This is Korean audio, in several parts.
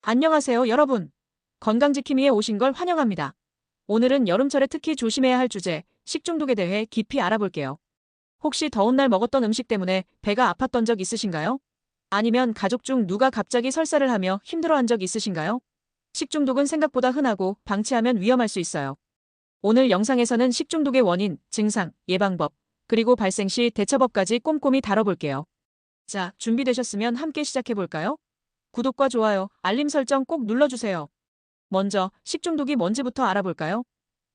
안녕하세요, 여러분. 건강지킴이에 오신 걸 환영합니다. 오늘은 여름철에 특히 조심해야 할 주제, 식중독에 대해 깊이 알아볼게요. 혹시 더운 날 먹었던 음식 때문에 배가 아팠던 적 있으신가요? 아니면 가족 중 누가 갑자기 설사를 하며 힘들어한 적 있으신가요? 식중독은 생각보다 흔하고 방치하면 위험할 수 있어요. 오늘 영상에서는 식중독의 원인, 증상, 예방법, 그리고 발생 시 대처법까지 꼼꼼히 다뤄볼게요. 자, 준비되셨으면 함께 시작해볼까요? 구독과 좋아요, 알림 설정 꼭 눌러주세요. 먼저 식중독이 뭔지부터 알아볼까요?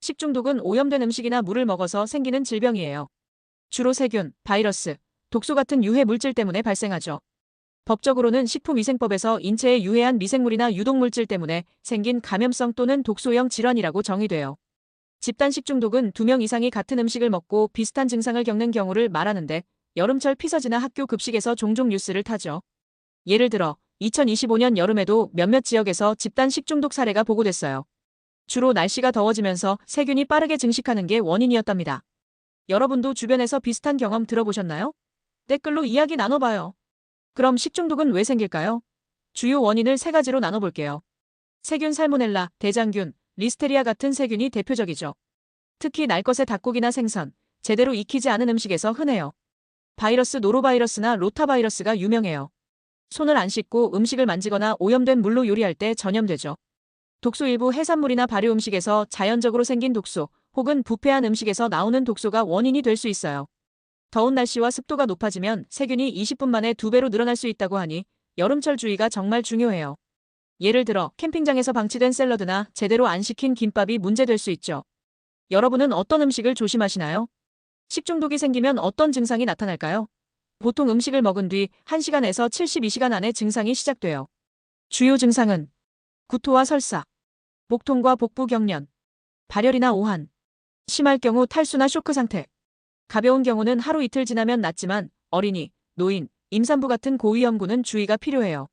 식중독은 오염된 음식이나 물을 먹어서 생기는 질병이에요. 주로 세균, 바이러스, 독소 같은 유해 물질 때문에 발생하죠. 법적으로는 식품위생법에서 인체에 유해한 미생물이나 유독물질 때문에 생긴 감염성 또는 독소형 질환이라고 정의돼요. 집단 식중독은 2명 이상이 같은 음식을 먹고 비슷한 증상을 겪는 경우를 말하는데, 여름철 피서지나 학교 급식에서 종종 뉴스를 타죠. 예를 들어 2025년 여름에도 몇몇 지역에서 집단 식중독 사례가 보고됐어요. 주로 날씨가 더워지면서 세균이 빠르게 증식하는 게 원인이었답니다. 여러분도 주변에서 비슷한 경험 들어보셨나요? 댓글로 이야기 나눠봐요. 그럼 식중독은 왜 생길까요? 주요 원인을 3가지로 나눠볼게요. 세균 살모넬라, 대장균, 리스테리아 같은 세균이 대표적이죠. 특히 날 것의 닭고기나 생선, 제대로 익히지 않은 음식에서 흔해요. 바이러스 노로바이러스나 로타바이러스가 유명해요. 손을 안 씻고 음식을 만지거나 오염된 물로 요리할 때 전염되죠. 독소 일부 해산물이나 발효 음식에서 자연적으로 생긴 독소, 혹은 부패한 음식에서 나오는 독소가 원인이 될 수 있어요. 더운 날씨와 습도가 높아지면 세균이 20분 만에 2배로 늘어날 수 있다고 하니 여름철 주의가 정말 중요해요. 예를 들어 캠핑장에서 방치된 샐러드나 제대로 안 식힌 김밥이 문제될 수 있죠. 여러분은 어떤 음식을 조심하시나요? 식중독이 생기면 어떤 증상이 나타날까요? 보통 음식을 먹은 뒤 1시간에서 72시간 안에 증상이 시작돼요. 주요 증상은 구토와 설사, 목통과 복부 경련, 발열이나 오한, 심할 경우 탈수나 쇼크 상태, 가벼운 경우는 하루 이틀 지나면 낫지만 어린이, 노인, 임산부 같은 고위험군은 주의가 필요해요.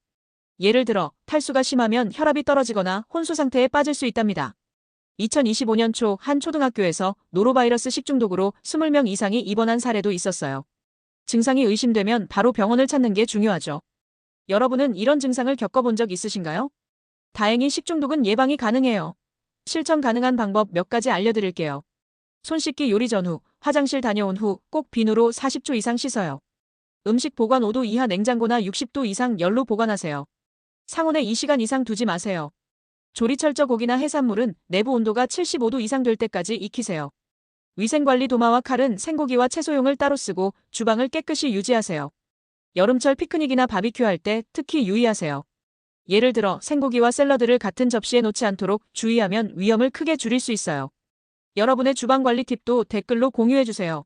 예를 들어 탈수가 심하면 혈압이 떨어지거나 혼수 상태에 빠질 수 있답니다. 2025년 초 한 초등학교에서 노로바이러스 식중독으로 20명 이상이 입원한 사례도 있었어요. 증상이 의심되면 바로 병원을 찾는 게 중요하죠. 여러분은 이런 증상을 겪어본 적 있으신가요? 다행히 식중독은 예방이 가능해요. 실천 가능한 방법 몇 가지 알려드릴게요. 손 씻기 요리 전후, 화장실 다녀온 후 꼭 비누로 40초 이상 씻어요. 음식 보관 5도 이하 냉장고나 60도 이상 열로 보관하세요. 상온에 2시간 이상 두지 마세요. 조리철저 고기나 해산물은 내부 온도가 75도 이상 될 때까지 익히세요. 위생관리 도마와 칼은 생고기와 채소용을 따로 쓰고 주방을 깨끗이 유지하세요. 여름철 피크닉이나 바비큐 할 때 특히 유의하세요. 예를 들어 생고기와 샐러드를 같은 접시에 놓지 않도록 주의하면 위험을 크게 줄일 수 있어요. 여러분의 주방 관리 팁도 댓글로 공유해주세요.